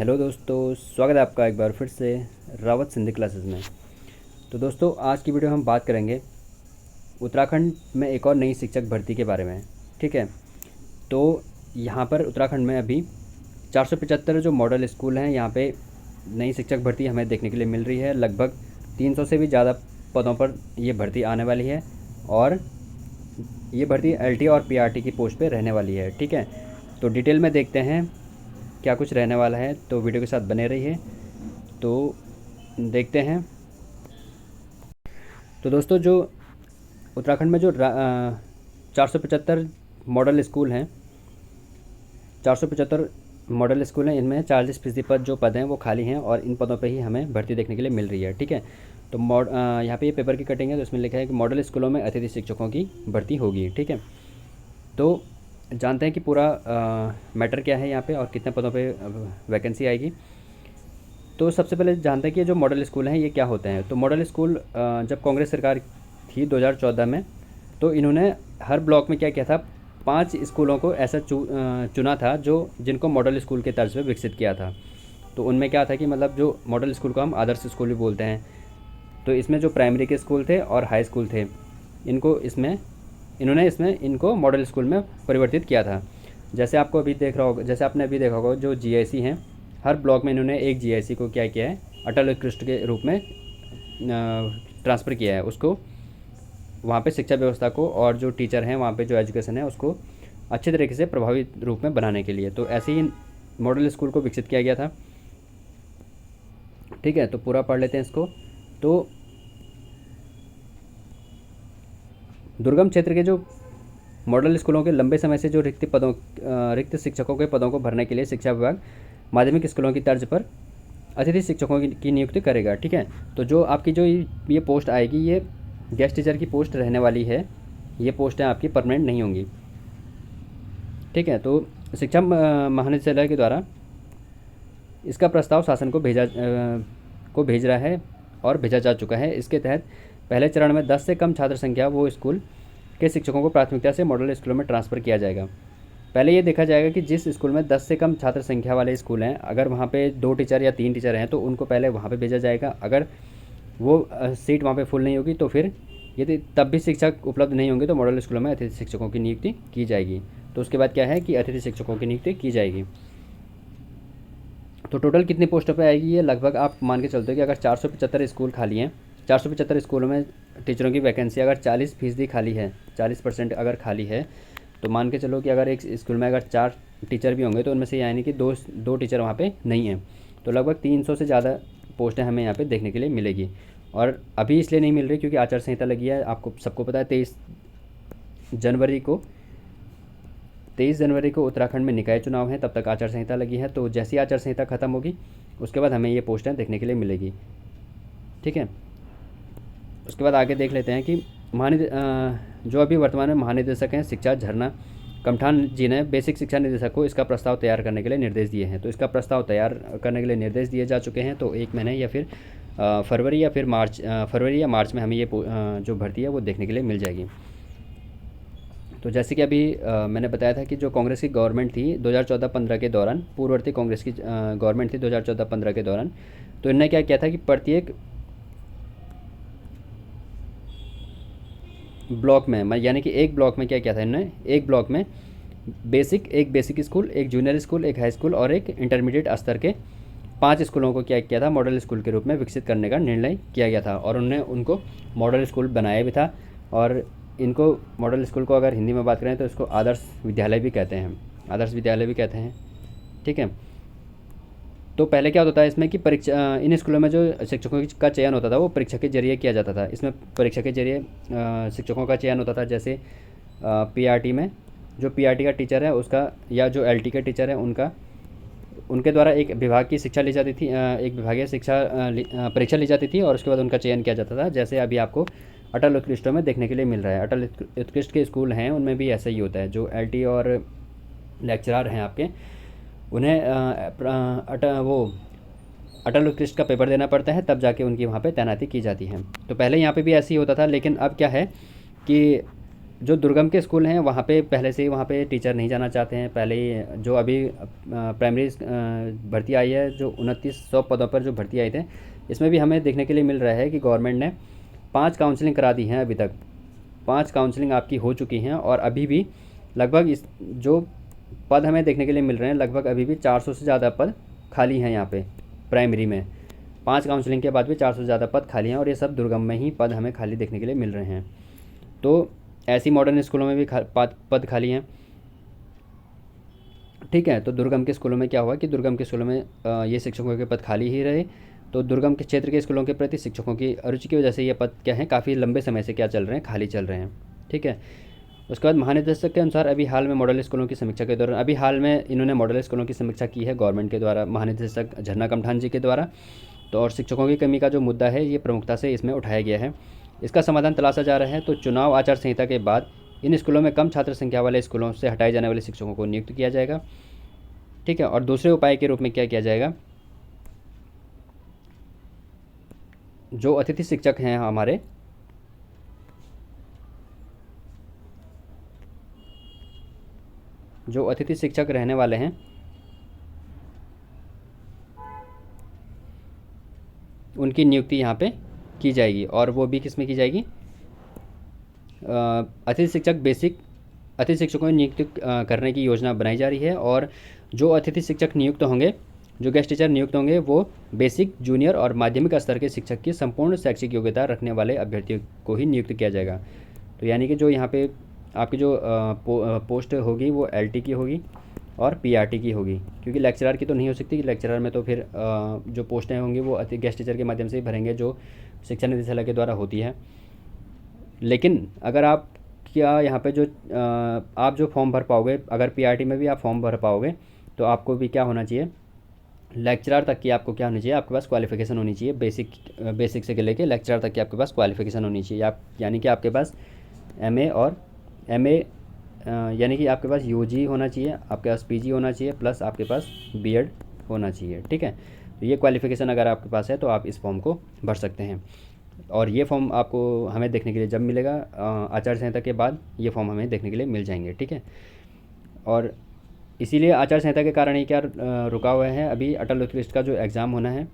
Hello दोस्तों, स्वागत है आपका एक बार फिर से रावत सिंधी क्लासेस में। तो दोस्तों, आज की वीडियो हम बात करेंगे उत्तराखंड में एक और नई शिक्षक भर्ती के बारे में। ठीक है, तो यहाँ पर उत्तराखंड में अभी 475 जो मॉडल स्कूल हैं, यहाँ पे नई शिक्षक भर्ती हमें देखने के लिए मिल रही है। लगभग 300 से भी ज़्यादा पदों पर ये भर्ती आने वाली है और ये भर्ती एलटी और पीआरटी की पोस्ट पे रहने वाली है। ठीक है, तो डिटेल में देखते हैं क्या कुछ रहने वाला है, तो वीडियो के साथ बने रहिए। तो देखते हैं। तो दोस्तों, जो उत्तराखंड में जो 475 मॉडल स्कूल हैं, 475 मॉडल स्कूल हैं, इनमें 40% पद जो पद हैं वो खाली हैं और इन पदों पे ही हमें भर्ती देखने के लिए मिल रही है। ठीक है, तो यहाँ पे ये पेपर की कटिंग है, तो इसमें लिखा है कि मॉडल स्कूलों में अतिथि शिक्षकों की भर्ती होगी। ठीक है, तो जानते हैं कि पूरा मैटर क्या है यहाँ पे और कितने पदों पे वैकेंसी आएगी। तो सबसे पहले जानते हैं कि जो मॉडल स्कूल हैं ये क्या होते हैं। तो मॉडल स्कूल जब कांग्रेस सरकार थी 2014 में, तो इन्होंने हर ब्लॉक में क्या किया था, 5 स्कूलों को ऐसा चुना था जो जिनको मॉडल स्कूल के तर्ज पे विकसित किया था। तो उनमें क्या था कि मतलब जो मॉडल स्कूल को हम आदर्श स्कूल भी बोलते हैं, तो इसमें जो प्राइमरी के स्कूल थे और हाई स्कूल थे, इन्होंने इसमें इनको मॉडल स्कूल में परिवर्तित किया था। जैसे आपने अभी देखा होगा, जो जीआईसी हैं, हर ब्लॉक में इन्होंने एक जीआईसी को क्या किया है, अटल उत्कृष्ट के रूप में ट्रांसफ़र किया है। उसको वहाँ पे शिक्षा व्यवस्था को और जो टीचर हैं वहाँ पे जो एजुकेशन है उसको अच्छे तरीके से प्रभावी रूप में बनाने के लिए, तो ऐसे ही मॉडल स्कूल को विकसित किया गया था। ठीक है, तो पूरा पढ़ लेते हैं इसको। तो दुर्गम क्षेत्र के जो मॉडल स्कूलों के लंबे समय से जो रिक्त शिक्षकों के पदों को भरने के लिए शिक्षा विभाग माध्यमिक स्कूलों की तर्ज पर अतिथि शिक्षकों की नियुक्ति करेगा। ठीक है, तो जो आपकी जो ये पोस्ट आएगी, ये गेस्ट टीचर की पोस्ट रहने वाली है। ये पोस्टें आपकी परमानेंट नहीं होंगी। ठीक है, तो शिक्षा महानिदेशालय के द्वारा इसका प्रस्ताव शासन को भेज रहा है और भेजा जा चुका है। इसके तहत पहले चरण में 10 से कम छात्र संख्या वो स्कूल के शिक्षकों को प्राथमिकता से मॉडल स्कूलों में ट्रांसफ़र किया जाएगा। पहले ये देखा जाएगा कि जिस स्कूल में 10 से कम छात्र संख्या वाले स्कूल हैं, अगर वहाँ पे 2 टीचर या 3 टीचर हैं तो उनको पहले वहाँ पे भेजा जाएगा। अगर वो सीट वहाँ पे फुल नहीं होगी तो फिर यदि तब भी शिक्षक उपलब्ध नहीं होंगे तो मॉडल स्कूलों में अतिथि शिक्षकों की नियुक्ति की जाएगी। तो उसके बाद क्या है कि अतिथि शिक्षकों की नियुक्ति की जाएगी। तो टोटल कितनी पोस्टों पर आएगी, ये लगभग आप मान के चलते हो कि अगर 475 स्कूल खाली हैं, 475 स्कूलों में टीचरों की वैकेंसी अगर 40% खाली है, 40% अगर खाली है, तो मान के चलो कि अगर एक स्कूल में अगर 4 टीचर भी होंगे तो उनमें से यानी कि दो टीचर वहाँ पे नहीं हैं, तो लगभग 300 से ज़्यादा पोस्टें हमें यहाँ पे देखने के लिए मिलेगी। और अभी इसलिए नहीं मिल रही क्योंकि आचार संहिता लगी है। आपको सबको पता है 23 जनवरी को उत्तराखंड में निकाय चुनाव है, तब तक आचार संहिता लगी है। तो जैसी आचार संहिता ख़त्म होगी उसके बाद हमें ये पोस्टें देखने के लिए मिलेगी। ठीक है, उसके बाद आगे देख लेते हैं कि जो अभी वर्तमान में महानिदेशक हैं शिक्षा झरना कमठान जी ने बेसिक शिक्षा निदेशक को इसका प्रस्ताव तैयार करने के लिए निर्देश दिए हैं। तो इसका प्रस्ताव तैयार करने के लिए निर्देश दिए जा चुके हैं। तो 1 महीने या फिर फरवरी या मार्च में हमें ये जो भर्ती है वो देखने के लिए मिल जाएगी। तो जैसे कि अभी मैंने बताया था कि जो कांग्रेस की गवर्नमेंट थी 2014-15 के दौरान, पूर्ववर्ती कांग्रेस की गवर्नमेंट थी 2014-15 के दौरान, तो इन्होंने क्या किया था कि प्रत्येक ब्लॉक में यानी कि एक ब्लॉक में क्या किया था इन्होंने, एक ब्लॉक में एक बेसिक स्कूल, एक जूनियर स्कूल, एक हाई स्कूल और एक इंटरमीडिएट स्तर के 5 स्कूलों को क्या किया था, मॉडल स्कूल के रूप में विकसित करने का निर्णय किया गया था। और उन्होंने उनको मॉडल स्कूल बनाया भी था। और इनको मॉडल स्कूल को अगर हिंदी में बात करें तो इसको आदर्श विद्यालय भी कहते हैं। ठीक है, तो पहले क्या होता था इसमें कि परीक्षा, इन स्कूलों में जो शिक्षकों का चयन होता था वो परीक्षा के जरिए किया जाता था। इसमें परीक्षा के जरिए शिक्षकों का चयन होता था। जैसे पीआरटी में जो पीआरटी का टीचर है उसका, या जो एलटी के टीचर है उनके द्वारा एक विभाग की शिक्षा ली जाती थी, एक विभागीय परीक्षा ली जाती थी और उसके बाद उनका चयन किया जाता था। जैसे अभी आपको अटल उत्कृष्टों में देखने के लिए मिल रहा है। अटल उत्कृष्ट के स्कूल हैं उनमें भी ऐसा ही होता है। जो एलटी और लेक्चरर हैं आपके, उन्हें अटल उत्कृष्ट का पेपर देना पड़ता है, तब जाके उनकी वहाँ पे तैनाती की जाती है। तो पहले यहाँ पे भी ऐसे ही होता था, लेकिन अब क्या है कि जो दुर्गम के स्कूल हैं वहाँ पे पहले से ही वहाँ पे टीचर नहीं जाना चाहते हैं। पहले ही जो अभी प्राइमरी भर्ती आई है, जो 2900 पदों पर जो भर्ती आई थे, इसमें भी हमें देखने के लिए मिल रहा है कि गवर्नमेंट ने 5 काउंसलिंग करा दी हैं। अभी तक 5 काउंसलिंग आपकी हो चुकी हैं और अभी भी लगभग इस जो पद हमें देखने के लिए मिल रहे हैं, लगभग अभी भी 400 से ज़्यादा पद खाली हैं यहाँ पे प्राइमरी में। 5 काउंसलिंग के बाद भी 400 से ज़्यादा पद खाली हैं और ये सब दुर्गम में ही पद हमें खाली देखने के लिए मिल रहे हैं। तो ऐसी मॉडर्न स्कूलों में भी पद खाली हैं। ठीक है, तो दुर्गम के स्कूलों में क्या हुआ कि दुर्गम के स्कूलों में ये शिक्षकों के पद खाली ही रहे। तो दुर्गम के क्षेत्र के स्कूलों के प्रति शिक्षकों की अरुचि की वजह से ये पद क्या हैं, काफ़ी लंबे समय से क्या चल रहे हैं, खाली चल रहे हैं। ठीक है, उसके बाद महानिदेशक के अनुसार अभी हाल में मॉडल स्कूलों की समीक्षा के दौरान, अभी हाल में इन्होंने मॉडल स्कूलों की समीक्षा की है गवर्नमेंट के द्वारा, महानिदेशक झरना कमठान जी के द्वारा। तो और शिक्षकों की कमी का जो मुद्दा है ये प्रमुखता से इसमें उठाया गया है। इसका समाधान तलाशा जा रहा है। तो चुनाव आचार संहिता के बाद इन स्कूलों में कम छात्र संख्या वाले स्कूलों से हटाए जाने वाले शिक्षकों को नियुक्त किया जाएगा। ठीक है, और दूसरे उपाय के रूप में क्या किया जाएगा, जो अतिथि शिक्षक हैं हमारे, जो अतिथि शिक्षक रहने वाले हैं, उनकी नियुक्ति यहाँ पे की जाएगी। और वो भी किस में की जाएगी, अतिथि शिक्षक बेसिक अतिथि शिक्षकों की नियुक्ति करने की योजना बनाई जा रही है। और जो अतिथि शिक्षक नियुक्त होंगे, जो गेस्ट टीचर नियुक्त होंगे, वो बेसिक, जूनियर और माध्यमिक स्तर के शिक्षक की संपूर्ण शैक्षिक योग्यता रखने वाले अभ्यर्थियों को ही नियुक्त किया जाएगा। तो यानी कि जो यहाँ पे आपकी जो पोस्ट होगी वो एलटी की होगी और पीआरटी की होगी, क्योंकि लेक्चरर की तो नहीं हो सकती। लेक्चरर में तो फिर जो पोस्टें होंगी वो गेस्ट टीचर के माध्यम से ही भरेंगे, जो शिक्षा निदेशालय के द्वारा होती है। लेकिन अगर आप क्या यहाँ पे जो आप जो फॉर्म भर पाओगे, अगर पीआरटी में भी आप फॉर्म भर पाओगे, तो आपको भी क्या होना चाहिए, लेक्चरर तक की आपको क्या होनी चाहिए, आपके पास क्वालिफ़िकेशन होनी चाहिए। बेसिक से लेके लेक्चरर तक की आपके पास क्वालिफ़िकेशन होनी चाहिए। आप यानी कि आपके पास एमए और एमए यानी कि आपके पास यूजी होना चाहिए, आपके पास पीजी होना चाहिए, प्लस आपके पास बीएड होना चाहिए। ठीक है, तो ये क्वालिफ़िकेशन अगर आपके पास है तो आप इस फॉर्म को भर सकते हैं। और ये फॉर्म आपको हमें देखने के लिए जब मिलेगा, आचार संहिता के बाद ये फॉर्म हमें देखने के लिए मिल जाएंगे। ठीक है, और इसीलिए आचार संहिता के कारण ही क्या रुका हुआ है, अभी अटल उत्कृष्ट का जो एग्ज़ाम होना है,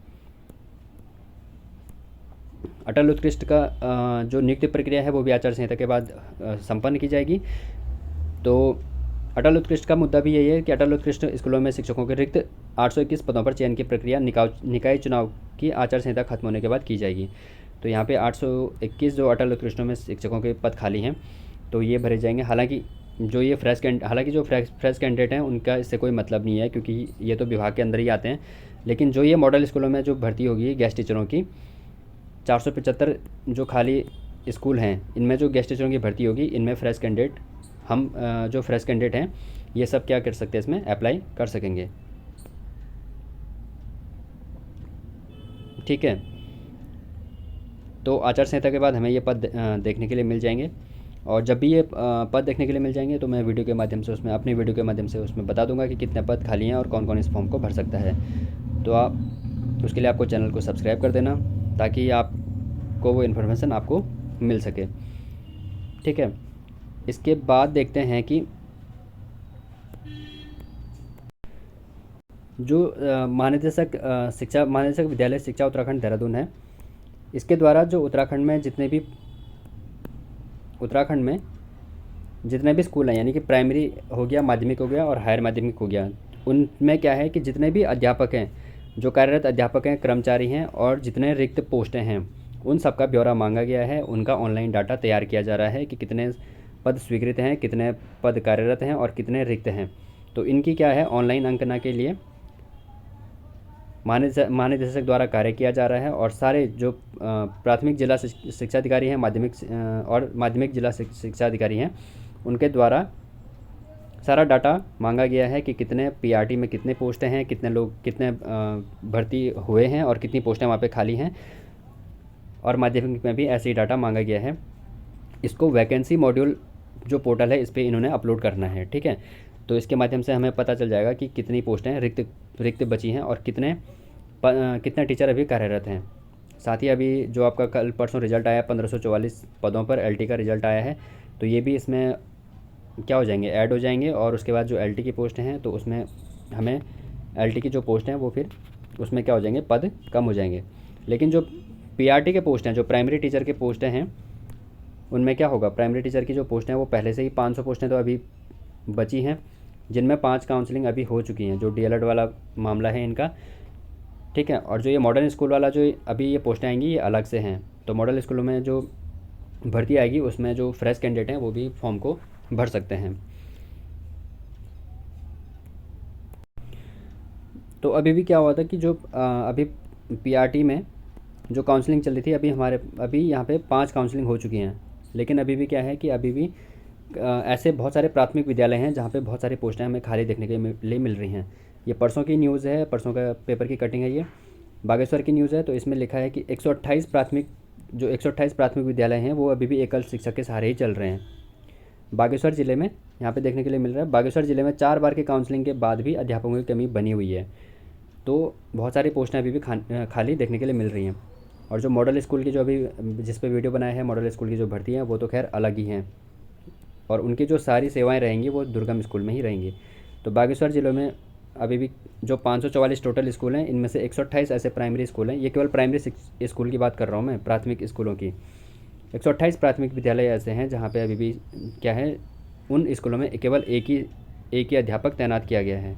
अटल उत्कृष्ट का जो नियुक्ति प्रक्रिया है वो भी आचार संहिता के बाद संपन्न की जाएगी। तो अटल उत्कृष्ट का मुद्दा भी यही है कि अटल उत्कृष्ट स्कूलों में शिक्षकों के रिक्त 821 पदों पर चयन की प्रक्रिया निकाय चुनाव की आचार संहिता खत्म होने के बाद की जाएगी। तो यहाँ पे 821 जो अटल उत्कृष्टों में शिक्षकों के पद खाली हैं, तो ये भरे जाएंगे। हालांकि जो फ्रेश कैंडिडेट हैं उनका इससे कोई मतलब नहीं है, क्योंकि ये तो विभाग के अंदर ही आते हैं। लेकिन जो ये मॉडल स्कूलों में जो भर्ती होगी गेस्ट टीचरों की, 475 जो खाली स्कूल हैं, इनमें जो गेस्ट टीचरों की भर्ती होगी, इनमें फ्रेश कैंडिडेट हम जो फ्रेश कैंडिडेट हैं ये सब क्या कर सकते हैं, इसमें अप्लाई कर सकेंगे। ठीक है, तो आचार संहिता के बाद हमें ये पद देखने के लिए मिल जाएंगे। और जब भी ये पद देखने के लिए मिल जाएंगे तो मैं वीडियो के माध्यम से उसमें, अपनी वीडियो के माध्यम से उसमें बता दूंगा कि कितने पद खाली हैं और कौन कौन इस फॉर्म को भर सकता है। तो आप उसके लिए आपको चैनल को सब्सक्राइब कर देना, ताकि आपको वो इन्फॉर्मेशन आपको मिल सके। ठीक है, इसके बाद देखते हैं कि जो महानिदेशक विद्यालय शिक्षा उत्तराखंड देहरादून है, इसके द्वारा जो उत्तराखंड में जितने भी स्कूल हैं, यानी कि प्राइमरी हो गया, माध्यमिक हो गया और हायर माध्यमिक हो गया, उनमें क्या है कि जितने भी अध्यापक हैं, जो कार्यरत अध्यापक हैं, कर्मचारी हैं और जितने रिक्त पोस्टें हैं, उन सब का ब्यौरा मांगा गया है। उनका ऑनलाइन डाटा तैयार किया जा रहा है कि कितने पद स्वीकृत हैं, कितने पद कार्यरत हैं और कितने रिक्त हैं। तो इनकी क्या है, ऑनलाइन अंकना के लिए महानिदेशक द्वारा कार्य किया जा रहा है। और सारे जो प्राथमिक जिला शिक्षा अधिकारी हैं, माध्यमिक जिला शिक्षा अधिकारी हैं, उनके द्वारा सारा डाटा मांगा गया है कि कितने पीआरटी में कितने पोस्टें हैं, कितने लोग कितने भर्ती हुए हैं और कितनी पोस्टें वहाँ पे खाली हैं। और माध्यमिक में भी ऐसे ही डाटा मांगा गया है। इसको वैकेंसी मॉड्यूल जो पोर्टल है इस पर इन्होंने अपलोड करना है। ठीक है, तो इसके माध्यम से हमें पता चल जाएगा कि कितनी पोस्टें रिक्त बची हैं और कितने टीचर अभी कार्यरत हैं। साथ ही अभी जो आपका कल परसों रिजल्ट आया, 1544 पदों पर एलटी का रिजल्ट आया है। तो ये भी इसमें क्या हो जाएंगे, ऐड हो जाएंगे। और उसके बाद जो LT की पोस्ट हैं तो उसमें हमें LT की जो पोस्ट हैं वो फिर उसमें क्या हो जाएंगे, पद कम हो जाएंगे। लेकिन जो PRT के पोस्ट हैं, जो प्राइमरी टीचर के पोस्टें हैं, उनमें क्या होगा, प्राइमरी टीचर की जो पोस्टें हैं वो पहले से ही 500 पोस्टें तो अभी बची हैं, जिनमें 5 काउंसलिंग अभी हो चुकी हैं, जो DLED वाला मामला है इनका, ठीक है। और जो ये मॉडर्न स्कूल वाला जो अभी ये पोस्टें आएंगी ये अलग से हैं। तो मॉडल स्कूलों में जो भर्ती आएगी उसमें जो फ्रेश कैंडिडेट हैं वो भी फॉर्म को भर सकते हैं। तो अभी भी क्या हुआ था कि जो अभी PRT में जो काउंसलिंग चल रही थी, अभी यहाँ पे 5 काउंसलिंग हो चुकी हैं। लेकिन अभी भी क्या है कि अभी भी ऐसे बहुत सारे प्राथमिक विद्यालय हैं जहाँ पे बहुत सारी पोस्टें हमें खाली देखने के लिए मिल रही हैं। ये परसों की न्यूज़ है, परसों का पेपर की कटिंग है ये, बागेश्वर की न्यूज़ है। तो इसमें लिखा है कि 128 प्राथमिक विद्यालय हैं वो अभी भी एकल शिक्षक के सहारे ही चल रहे हैं बागेश्वर ज़िले में। यहाँ पे देखने के लिए मिल रहा है बागेश्वर ज़िले में 4 बार की काउंसलिंग के बाद भी अध्यापकों की कमी बनी हुई है। तो बहुत सारी पोस्टें अभी भी खाली देखने के लिए मिल रही हैं। और जो मॉडल स्कूल की जो अभी जिस पे वीडियो बनाया है, मॉडल स्कूल की जो भर्ती हैं वो तो खैर अलग ही हैं, और उनकी जो सारी सेवाएं रहेंगी वो दुर्गम स्कूल में ही रहेंगी। तो बागेश्वर ज़िले में अभी भी जो 544 टोटल स्कूल हैं, इनमें से 128 ऐसे प्राइमरी स्कूल हैं। ये केवल प्राइमरी स्कूल की बात कर रहा हूँ मैं, प्राथमिक स्कूलों की। 128 प्राथमिक विद्यालय ऐसे हैं जहाँ पे अभी भी क्या है, उन स्कूलों में केवल एक ही अध्यापक तैनात किया गया है।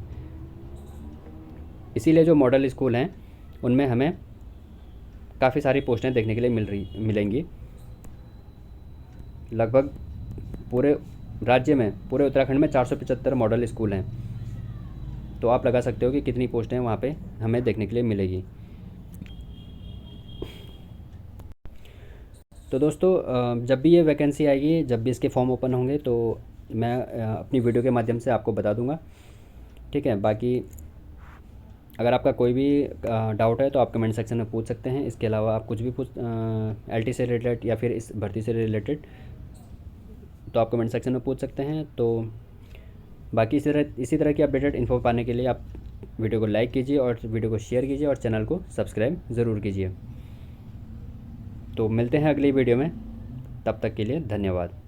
इसीलिए जो मॉडल स्कूल हैं उनमें हमें काफ़ी सारी पोस्टें देखने के लिए मिलेंगी। लगभग पूरे राज्य में, पूरे उत्तराखंड में 475 मॉडल स्कूल हैं। तो आप लगा सकते हो कि कितनी पोस्टें वहाँ पे हमें देखने के लिए मिलेगी। तो दोस्तों जब भी ये वैकेंसी आएगी, जब भी इसके फॉर्म ओपन होंगे तो मैं अपनी वीडियो के माध्यम से आपको बता दूंगा, ठीक है। बाकी अगर आपका कोई भी डाउट है तो आप कमेंट सेक्शन में पूछ सकते हैं। इसके अलावा आप कुछ भी LT से रिलेटेड या फिर इस भर्ती से रिलेटेड तो आप कमेंट सेक्शन में पूछ सकते हैं। तो बाकी इसी तरह की अपडेटेड इन्फो पाने के लिए आप वीडियो को लाइक कीजिए और वीडियो को शेयर कीजिए और चैनल को सब्सक्राइब ज़रूर कीजिए। तो मिलते हैं अगली वीडियो में, तब तक के लिए धन्यवाद।